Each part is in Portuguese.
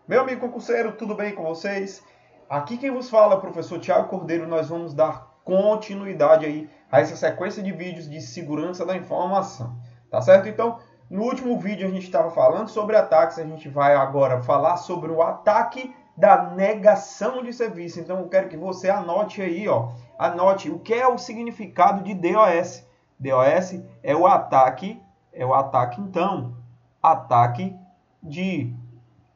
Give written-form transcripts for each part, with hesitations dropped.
Meu amigo concurseiro, tudo bem com vocês? Aqui quem vos fala é o professor Thiago Cordeiro. Nós vamos dar continuidade aí a essa sequência de vídeos de segurança da informação, tá certo? Então, no último vídeo a gente estava falando sobre ataques, a gente vai agora falar sobre o ataque da negação de serviço. Então, eu quero que você anote aí, ó, anote o que é o significado de DOS. DOS é o ataque, então, ataque de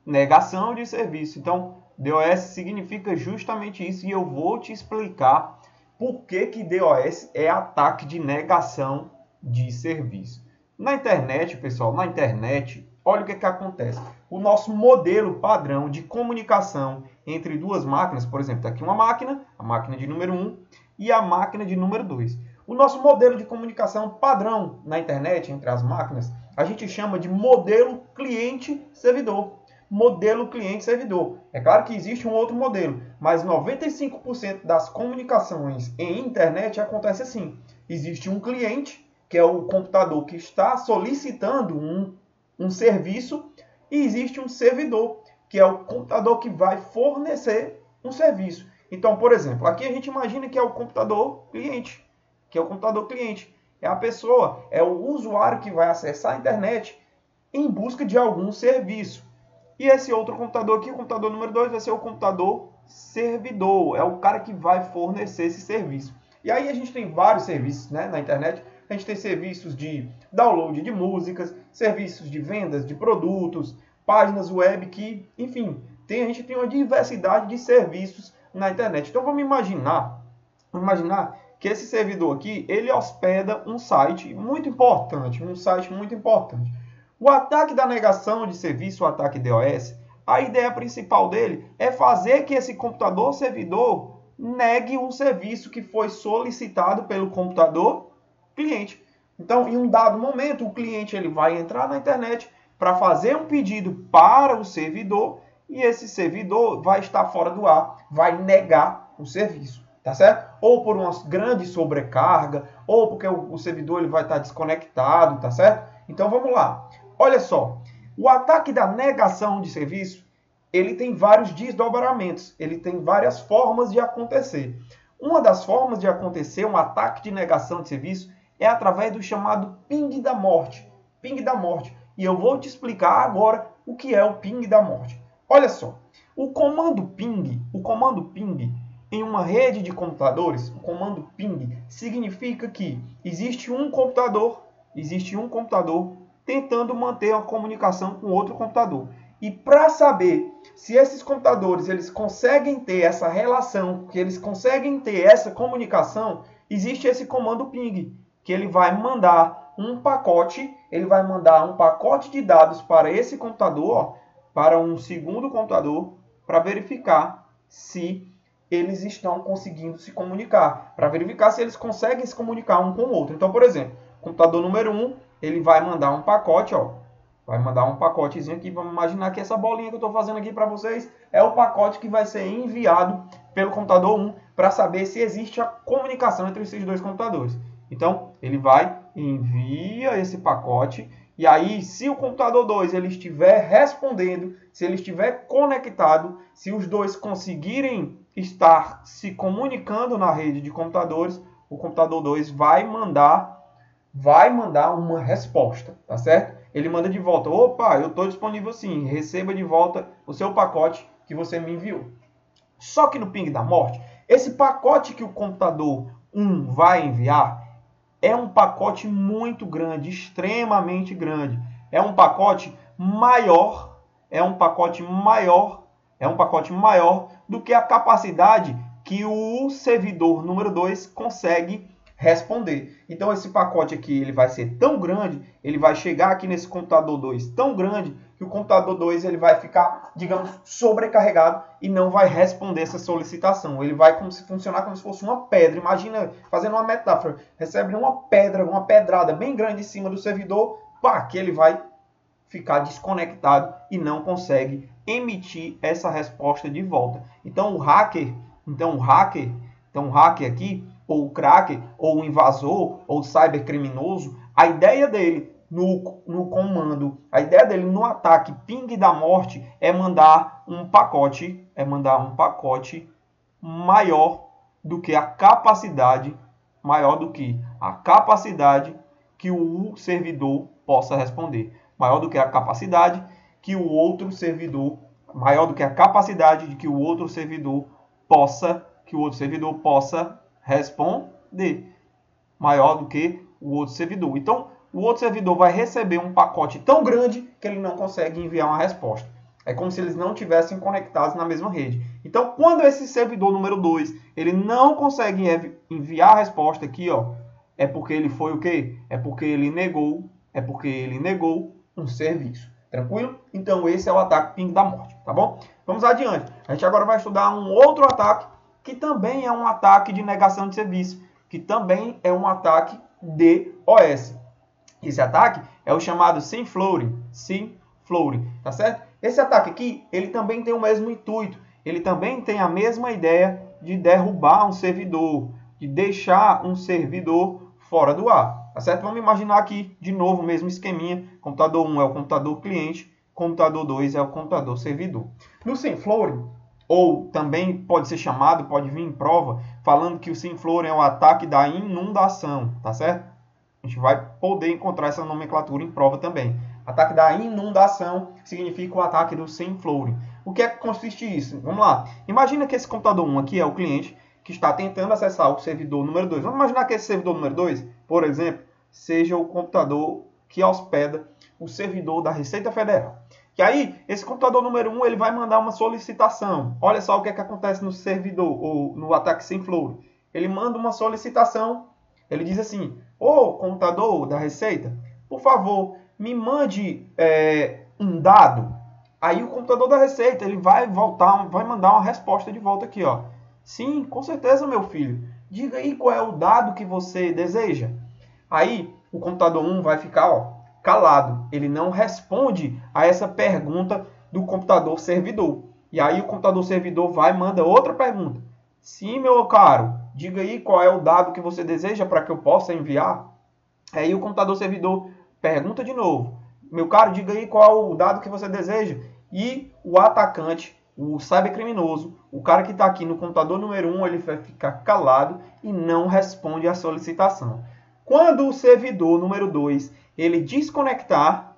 negação de serviço. Então, DOS significa justamente isso e eu vou te explicar por que DOS é ataque de negação de serviço. Na internet, pessoal, olha o que acontece. O nosso modelo padrão de comunicação entre duas máquinas, por exemplo, está aqui uma máquina, a máquina de número 1 e a máquina de número 2. O nosso modelo de comunicação padrão na internet entre as máquinas, a gente chama de modelo cliente-servidor. Modelo cliente-servidor. É claro que existe um outro modelo, mas 95% das comunicações em internet acontece assim. Existe um cliente, que é o computador que está solicitando um serviço, e existe um servidor, que é o computador que vai fornecer um serviço. Então, por exemplo, aqui a gente imagina que é o computador cliente, é a pessoa, é o usuário que vai acessar a internet em busca de algum serviço. E esse outro computador aqui, o computador número 2, vai ser o computador servidor. É o cara que vai fornecer esse serviço. E aí a gente tem vários serviços, né, na internet. A gente tem serviços de download de músicas, serviços de vendas de produtos, páginas web que, enfim, a gente tem uma diversidade de serviços na internet. Então vamos imaginar que esse servidor aqui, ele hospeda um site muito importante, O ataque da negação de serviço, o ataque DOS, a ideia principal dele é fazer que esse computador servidor negue um serviço que foi solicitado pelo computador cliente. Então, em um dado momento, o cliente ele vai entrar na internet para fazer um pedido para o servidor e esse servidor vai estar fora do ar, vai negar o serviço, tá certo? Ou por uma grande sobrecarga, ou porque o servidor ele vai estar desconectado, tá certo? Então, vamos lá. Olha só, o ataque da negação de serviço, ele tem vários desdobramentos, ele tem várias formas de acontecer. Uma das formas de acontecer um ataque de negação de serviço é através do chamado ping da morte. Ping da morte. E eu vou te explicar agora o que é o ping da morte. Olha só, o comando ping em uma rede de computadores, o comando ping significa que existe um computador tentando manter uma comunicação com outro computador. E para saber se esses computadores eles conseguem ter essa relação, que eles conseguem ter essa comunicação, existe esse comando ping, que ele vai mandar um pacote de dados para esse computador, ó, para um segundo computador, para verificar se eles estão conseguindo se comunicar, para verificar se eles conseguem se comunicar um com o outro. Então, por exemplo, computador número 1, ele vai mandar um pacote, ó. Vai mandar um pacotezinho aqui. Vamos imaginar que essa bolinha que eu estou fazendo aqui para vocês é o pacote que vai ser enviado pelo computador 1 para saber se existe a comunicação entre esses dois computadores. Então, ele vai, envia esse pacote. E aí, se o computador 2 ele estiver respondendo, se ele estiver conectado, se os dois conseguirem estar se comunicando na rede de computadores, o computador 2 vai mandar uma resposta, tá certo? Ele manda de volta, opa, eu estou disponível sim, receba de volta o seu pacote que você me enviou. Só que no ping da morte, esse pacote que o computador 1 vai enviar é um pacote muito grande, extremamente grande. É um pacote maior do que a capacidade que o servidor número 2 consegue responder. Então esse pacote aqui ele vai ser tão grande, ele vai chegar aqui nesse computador 2 tão grande que o computador 2 ele vai ficar, digamos, sobrecarregado e não vai responder essa solicitação. Ele vai funcionar como se fosse uma pedra. Imagina, fazendo uma metáfora, recebe uma pedrada bem grande em cima do servidor, pá, que ele vai ficar desconectado e não consegue emitir essa resposta de volta. Então o hacker aqui, ou o cracker, ou o invasor, ou o cybercriminoso, a ideia dele no comando. A ideia dele no ataque ping da morte é mandar um pacote, maior do que a capacidade, que o servidor possa responder. Maior do que a capacidade que o outro servidor, maior do que a capacidade de que o outro servidor possa responder. Maior do que o outro servidor. Então, o outro servidor vai receber um pacote tão grande que ele não consegue enviar uma resposta. É como se eles não tivessem conectados na mesma rede. Então, quando esse servidor número 2, ele não consegue enviar a resposta aqui, ó, é porque ele foi o quê? É porque ele negou um serviço. Tranquilo? Então, esse é o ataque ping da morte, tá bom? Vamos adiante. A gente agora vai estudar um outro ataque, que também é um ataque de negação de serviço, que também é um ataque DOS. Esse ataque é o chamado SymFloating, tá certo? Esse ataque aqui, ele também tem o mesmo intuito, ele também tem a mesma ideia de derrubar um servidor, de deixar um servidor fora do ar, tá certo? Vamos imaginar aqui, de novo, o mesmo esqueminha, computador 1 é o computador cliente, computador 2 é o computador servidor. No SymFloating, ou também pode ser chamado, pode vir em prova, falando que o SymFloating é um ataque da inundação, tá certo? A gente vai poder encontrar essa nomenclatura em prova também. Ataque da inundação significa o ataque do SymFloating. O que é que consiste isso? Vamos lá. Imagina que esse computador 1 aqui é o cliente que está tentando acessar o servidor número 2. Vamos imaginar que esse servidor número 2, por exemplo, seja o computador que hospeda o servidor da Receita Federal. E aí, esse computador número 1 ele vai mandar uma solicitação. Olha só o que é que acontece no servidor, ou no ataque SymFloating. Ele manda uma solicitação. Ele diz assim: ô computador da Receita, por favor, me mande um dado. Aí o computador da Receita ele vai mandar uma resposta de volta aqui, ó. Sim, com certeza, meu filho. Diga aí qual é o dado que você deseja. Aí o computador 1 vai ficar, calado. Ele não responde a essa pergunta do computador servidor. E aí o computador servidor vai e manda outra pergunta. Sim, meu caro, diga aí qual é o dado que você deseja para que eu possa enviar. Aí o computador servidor pergunta de novo. Meu caro, diga aí qual é o dado que você deseja. E o atacante, o cybercriminoso, o cara que está aqui no computador número 1, ele vai ficar calado e não responde a solicitação. Quando o servidor número 2, ele desconectar,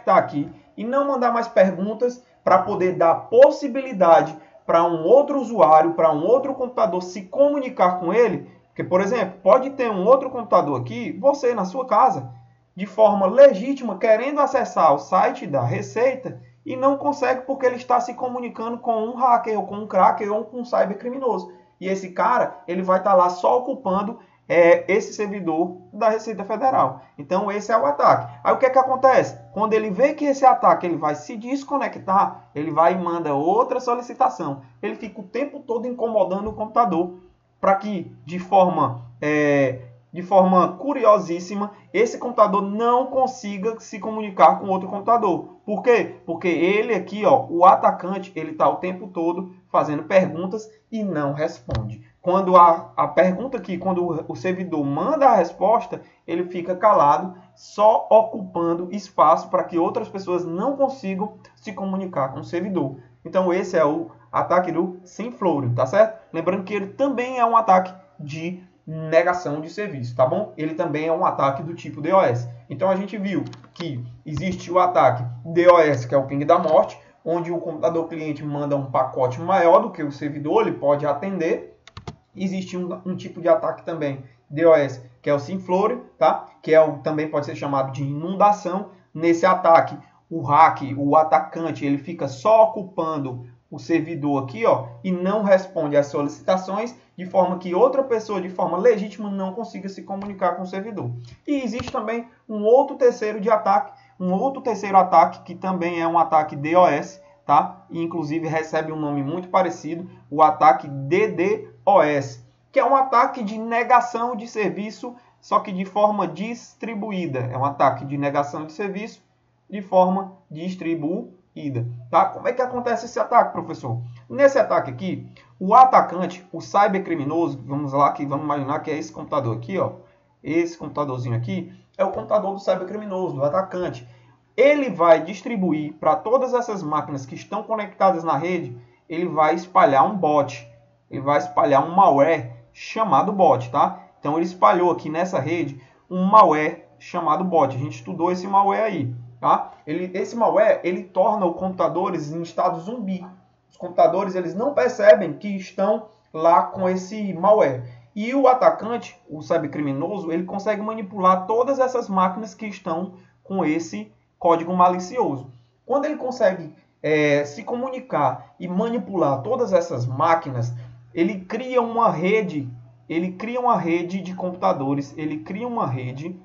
aqui e não mandar mais perguntas para poder dar possibilidade para um outro usuário, para um outro computador se comunicar com ele, porque, por exemplo, pode ter um outro computador aqui, você na sua casa, de forma legítima, querendo acessar o site da Receita e não consegue porque ele está se comunicando com um hacker, ou com um cracker, ou com um cybercriminoso. E esse cara, ele vai estar lá só ocupando esse servidor da Receita Federal. Então, esse é o ataque. Aí, o que é que acontece? Quando ele vê que esse ataque ele vai se desconectar, ele vai e manda outra solicitação. Ele fica o tempo todo incomodando o computador para que, de forma curiosíssima, esse computador não consiga se comunicar com outro computador. Por quê? Porque ele aqui, o atacante, ele está o tempo todo fazendo perguntas e não responde. Quando a pergunta aqui, quando o servidor manda a resposta, ele fica calado, só ocupando espaço para que outras pessoas não consigam se comunicar com o servidor. Então, esse é o ataque do SymFloating, tá certo? Lembrando que ele também é um ataque de negação de serviço, tá bom? Ele também é um ataque do tipo DOS. Então, a gente viu que existe o ataque DOS, que é o ping da morte, onde o computador cliente manda um pacote maior do que o servidor, ele pode atender. Existe um tipo de ataque também, DOS, que é o SymFloating, tá? Que também pode ser chamado de inundação. Nesse ataque, o atacante, ele fica só ocupando o servidor aqui, e não responde às solicitações, de forma que outra pessoa, de forma legítima, não consiga se comunicar com o servidor. E existe também um outro terceiro ataque, que também é um ataque DOS, tá? E, inclusive, recebe um nome muito parecido, o ataque DDoS, que é um ataque de negação de serviço, só que de forma distribuída. É um ataque de negação de serviço de forma distribuída, tá? Como é que acontece esse ataque, professor? Nesse ataque aqui, o atacante, o cybercriminoso, vamos imaginar que é esse computador aqui, esse computadorzinho aqui, é o computador do cybercriminoso, do atacante. Ele vai distribuir para todas essas máquinas que estão conectadas na rede, ele vai espalhar um bot, ele vai espalhar um malware chamado bot, tá? Então ele espalhou aqui nessa rede um malware chamado bot. A gente estudou esse malware aí, tá? Esse malware, ele torna os computadores em estado zumbi. Os computadores, eles não percebem que estão lá com esse malware. E o atacante, o cybercriminoso, ele consegue manipular todas essas máquinas que estão com esse código malicioso. Quando ele consegue se comunicar e manipular todas essas máquinas, ele cria uma rede, de computadores, ele cria uma rede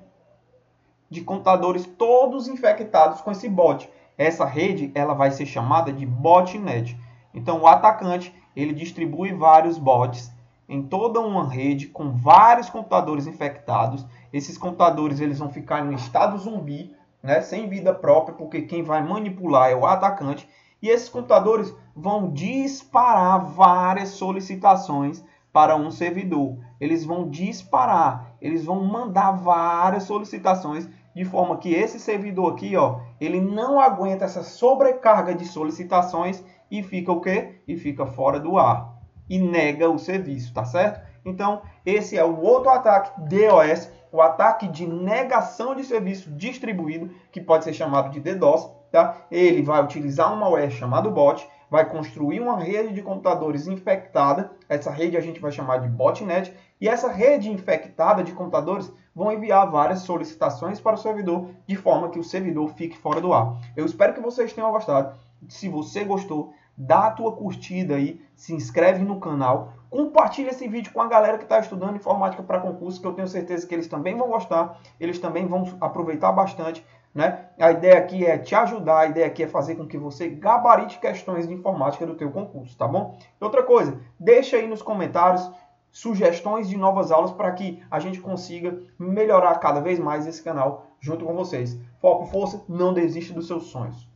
de computadores todos infectados com esse bot. Essa rede, ela vai ser chamada de botnet. Então o atacante, ele distribui vários bots em toda uma rede com vários computadores infectados. Esses computadores, eles vão ficar em estado zumbi, né, sem vida própria, porque quem vai manipular é o atacante. E esses computadores vão disparar várias solicitações para um servidor. Eles vão disparar, eles vão mandar várias solicitações, de forma que esse servidor aqui, ó, ele não aguenta essa sobrecarga de solicitações e fica o quê? E fica fora do ar e nega o serviço, tá certo? Então, esse é o outro ataque DOS, o ataque de negação de serviço distribuído, que pode ser chamado de DDoS, tá? Ele vai utilizar um malware chamado bot, vai construir uma rede de computadores infectada, essa rede a gente vai chamar de botnet, e essa rede infectada de computadores vão enviar várias solicitações para o servidor, de forma que o servidor fique fora do ar. Eu espero que vocês tenham gostado. Se você gostou, dá a tua curtida aí, se inscreve no canal, compartilha esse vídeo com a galera que está estudando informática para concurso, que eu tenho certeza que eles também vão gostar, eles também vão aproveitar bastante, né? A ideia aqui é te ajudar, a ideia aqui é fazer com que você gabarite questões de informática do teu concurso, tá bom? E outra coisa, deixa aí nos comentários sugestões de novas aulas para que a gente consiga melhorar cada vez mais esse canal junto com vocês. Foco, força, não desista dos seus sonhos.